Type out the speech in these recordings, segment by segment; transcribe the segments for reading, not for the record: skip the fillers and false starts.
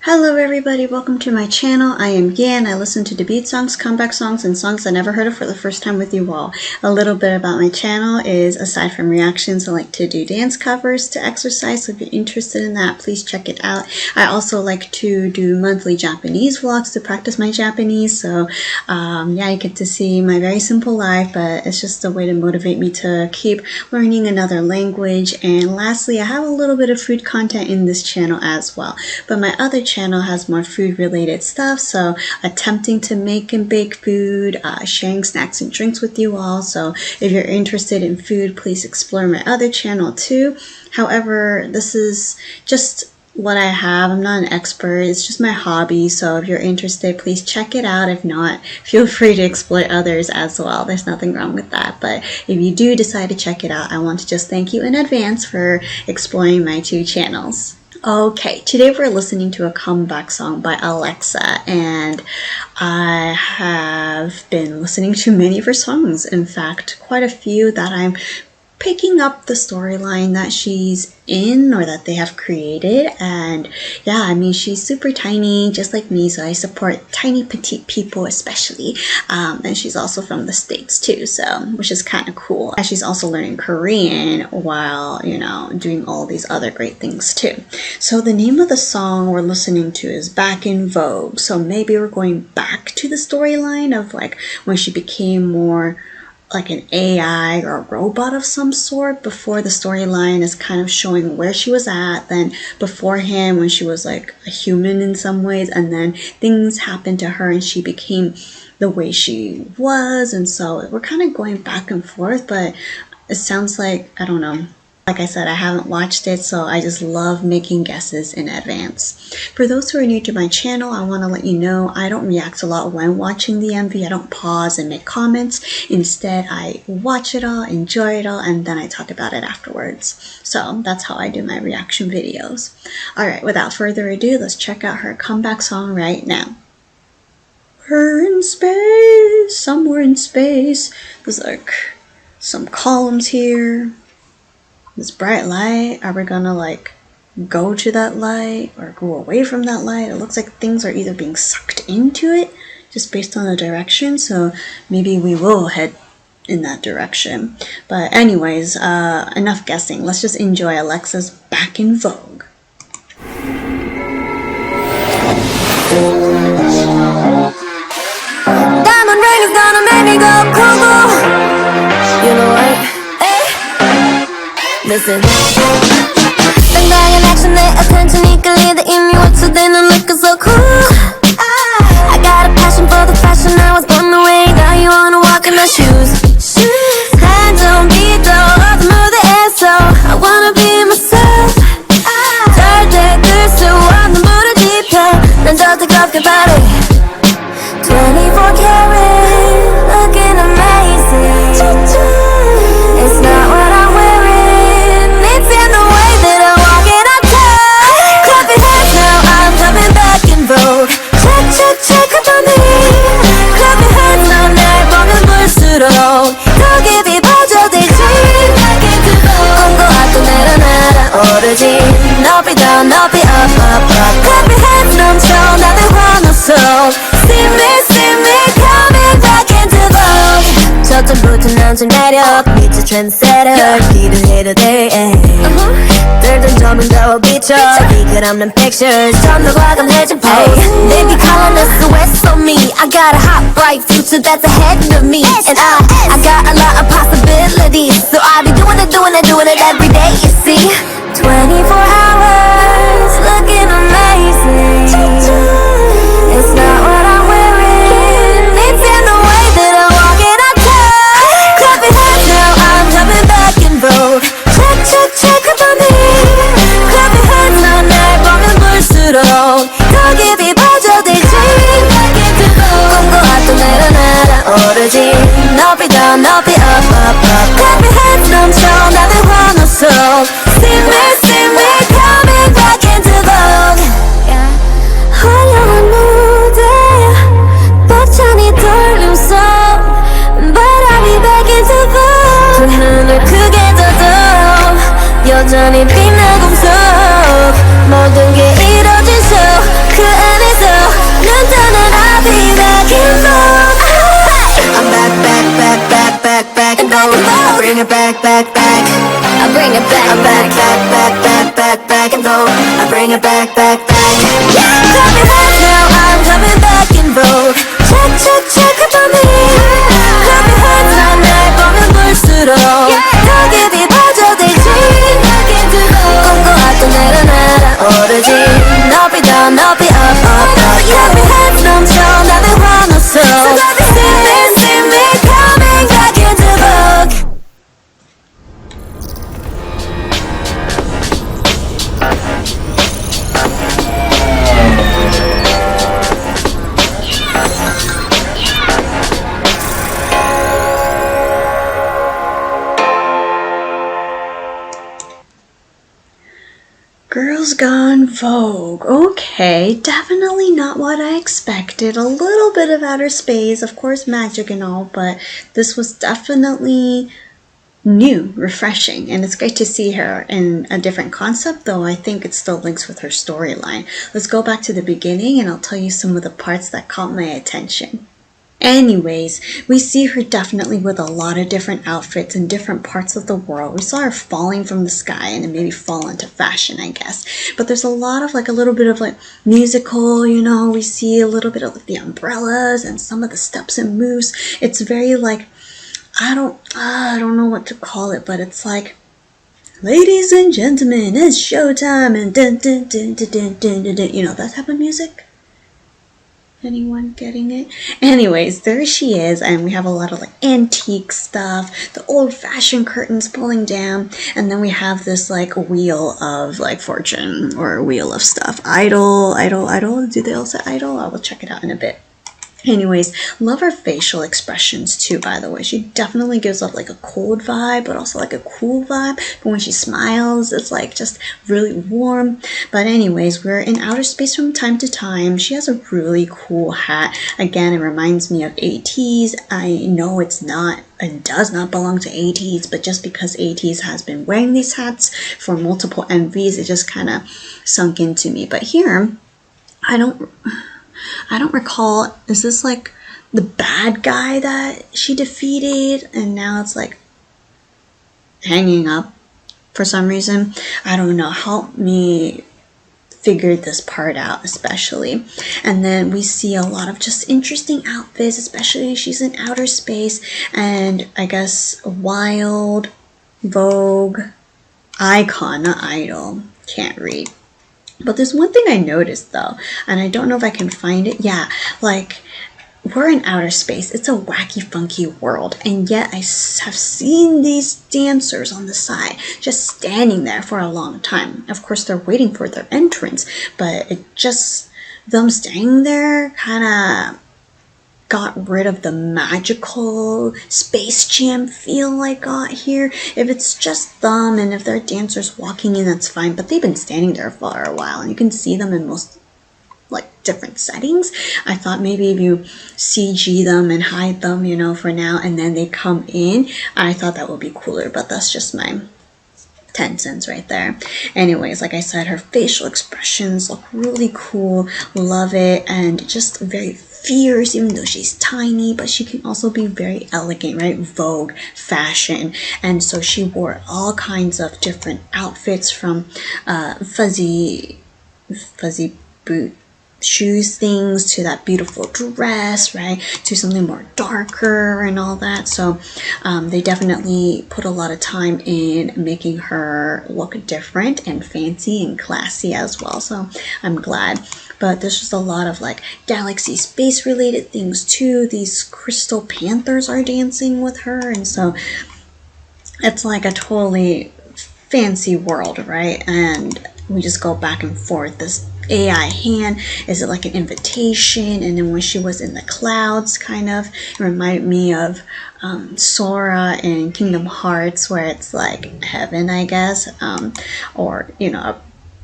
Hello everybody, welcome to my channel. I am Yan. I listen to debut songs, comeback songs, and songs I never heard of for the first time with you all. A little bit about my channel is, aside from reactions, I like to do dance covers to exercise, so if you're interested in that, please check it out. I also like to do monthly Japanese vlogs to practice my Japanese, so yeah, you get to see my very simple life, but it's just a way to motivate me to keep learning another language. And lastly, I have a little bit of food content in this channel as well, but my other channel has more food related stuff, so attempting to make and bake food, sharing snacks and drinks with you all. So if you're interested in food, please explore my other channel too. However, this is just what I have. I'm not an expert, it's just my hobby, so if you're interested, please check it out. If not, feel free to explore others as well. There's nothing wrong with that, but if you do decide to check it out, I want to just thank you in advance for exploring my two channels. Okay, today we're listening to a comeback song by AleXa, and I have been listening to many of her songs. In fact, quite a few that I'm picking up the storyline that she's in or that they have created. And yeah, I mean, she's super tiny, just like me, so I support tiny petite people especially. And she's also from the States too, so which is kind of cool. And she's also learning Korean while, you know, doing all these other great things too. So the name of the song we're listening to is Back in Vogue. So maybe we're going back to the storyline of like when she became more like an AI or a robot of some sort. Before, the storyline is kind of showing where she was at, then beforehand when she was like a human in some ways, and then things happened to her and she became the way she was. And so we're kind of going back and forth, but it sounds like, I don't know. Like I said, I haven't watched it, so I just love making guesses in advance. For those who are new to my channel, I want to let you know I don't react a lot when watching the MV. I don't pause and make comments. Instead, I watch it all, enjoy it all, and then I talk about it afterwards. So that's how I do my reaction videos. Alright, without further ado, let's check out her comeback song right now. We're in space, somewhere in space. There's like some columns here. This bright light, are we gonna like go to that light or go away from that light? It looks like things are either being sucked into it just based on the direction, so maybe we will head in that direction. But anyways, enough guessing. Let's just enjoy AleXa's Back in Vogue. Diamond ring is gonna make me go cuckoo. You know what? Listen. 당당한 action, 내 attention이 끌리다 이미 왁수되는 looking so cool. I got a passion for the fashion, I was born away. Now you wanna walk in my shoes. 한점 비도 어둠 무대에서 I wanna be myself. 절대 끌 수 없는 불을 지펴 난 저 뜨겁게 party. 24 karat, looking amazing. It's not what I'm wearing, it's in the way that I walk and I talk. Clapping hands now, I'm coming back in vogue. Check, check, check up on me. Clapping hands now, 날 보면 볼수록 더 깊이 빠져들지. Back into vogue. 공고하고 내려오르지. 높이 더 높이 up, up, up. Clapping hands 넘쳐 나를 환호 속. See me coming back into vogue. 저점부터 난좀 매력 미쳐 trendsetter 필요해도 돼. 들던 점은 더 비춰 비글 없는 pictures 좀 더 과감해진 pose. Baby calling us the west on me. I got a hot bright future that's ahead of me, and I got a lot of possibilities, so I be doing it every day, you see. 24 hours looking amazing. It's not what I'm wearing, it's in the way that I walk and I talk. Clapping hands now, I'm coming back in vogue. Check, check, check up on me. Clapping hands now, 날 보면 볼수록 더 깊이 빠져들지. Back into vogue. 공고하고 내려오르지. 높이 더 높이 up, up, up. Clapping hands 넘쳐 나를 환호 속. See me coming back into vogue. 화려한 무대 벅찬이 떨림 속. But I'll be back into vogue. 두 눈을 크게 떠도 여전히 빛나고 속. 모든 게 이뤄진 show. Vogue. I bring it back, back, back. I bring it back, back, back, back, back, back, back in Vogue. I bring it back, back, back. Yeah, clapping hands now, I'm coming back in Vogue. Check, check, check up on me. Clapping hands now, 날 보면 볼수록 더 깊이 빠져들지. Back into Vogue. 꿈꿔왔던 내가 날아오르지. 높이 더 높이 up, up, up. Clapping hands 넘쳐 나는 화났어. See me coming back into Vogue. Girls Gone Vogue. Okay, definitely not what I expected. A little bit of outer space, of course, magic and all, but this was definitely new, refreshing, and it's great to see her in a different concept, though I think it still links with her storyline. Let's go back to the beginning and I'll tell you some of the parts that caught my attention. Anyways, we see her definitely with a lot of different outfits in different parts of the world. We saw her falling from the sky and then maybe fall into fashion, I guess. But there's a lot of a little bit of musical, we see a little bit of the umbrellas and some of the steps and moves. It's very I don't know what to call it, but it's like, ladies and gentlemen, it's showtime, and dun dun dun dun dun dun dun, dun. That type of music. Anyone getting it? Anyways, there she is, and we have a lot of antique stuff, the old-fashioned curtains pulling down, and then we have this wheel of fortune, or wheel of stuff. Idol. Do they all say idol? I will check it out in a bit. Anyways, love her facial expressions too, by the way. She definitely gives off a cold vibe, but also a cool vibe. But when she smiles, it's just really warm. But anyways, we're in outer space from time to time. She has a really cool hat. Again, it reminds me of ATEEZ. I know it does not belong to ATEEZ, but just because ATEEZ has been wearing these hats for multiple MVs, it just kind of sunk into me. But here, I don't recall, is this the bad guy that she defeated and now it's hanging up for some reason? I don't know. Help me figure this part out, especially. And then we see a lot of just interesting outfits, especially she's in outer space, and I guess wild Vogue icon, not idol, can't read. But there's one thing I noticed though, and I don't know if I can find it. Yeah, we're in outer space. It's a wacky, funky world, and yet I have seen these dancers on the side just standing there for a long time. Of course, they're waiting for their entrance, but them standing there kind of got rid of the magical Space Jam feel I got here. If it's just them and if they're dancers walking in, that's fine, but they've been standing there for a while and you can see them in most different settings. I thought maybe if you CG them and hide them, for now, and then they come in, I thought that would be cooler, but that's just my 10 cents right there. Anyways, like I said, her facial expressions look really cool. Love it. And just very fierce, even though she's tiny, but she can also be very elegant, right? Vogue fashion. And so she wore all kinds of different outfits, from fuzzy boot shoes things to that beautiful dress, right, to something more darker and all that. So they definitely put a lot of time in making her look different and fancy and classy as well, so I'm glad. But there's just a lot of galaxy space related things too. These crystal panthers are dancing with her, and so it's a totally fancy world, right? And we just go back and forth. This AI hand, is it an invitation? And then when she was in the clouds, kind of, it reminded me of Sora in Kingdom Hearts, where it's heaven, I guess, or a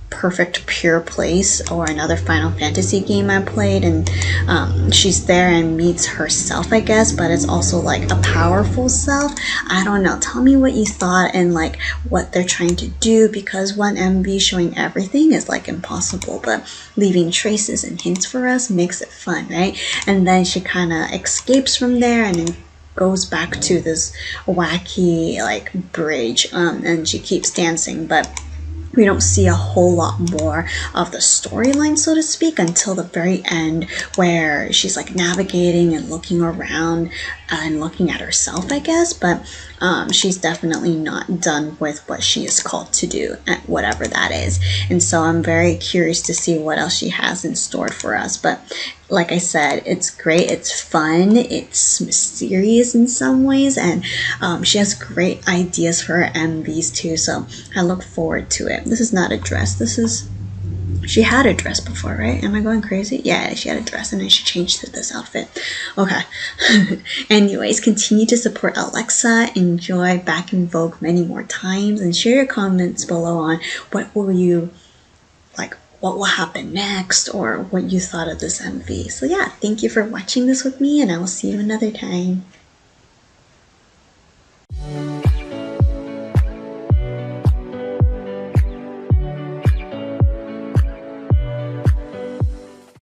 perfect pure place, or another Final Fantasy game I played, and she's there and meets herself, I guess, but it's also a powerful self. I don't know, tell me what you thought and what they're trying to do, because one MV showing everything is impossible, but leaving traces and hints for us makes it fun, right? And then she kind of escapes from there and then goes back to this wacky like bridge, and she keeps dancing, but we don't see a whole lot more of the storyline, so to speak, until the very end, where she's like navigating and looking around and looking at herself, I guess. But she's definitely not done with what she is called to do, whatever that is. And so I'm very curious to see what else she has in store for us. But like I said, it's great, it's fun, it's mysterious in some ways, and she has great ideas for her MVs too, so I look forward to it. This is not a dress, she had a dress before, right? Am I going crazy? Yeah, she had a dress and then she changed to this outfit. Okay. Anyways, continue to support AleXa, enjoy Back in Vogue many more times, and share your comments below on what will happen next, or what you thought of this MV. So yeah, thank you for watching this with me, and I will see you another time.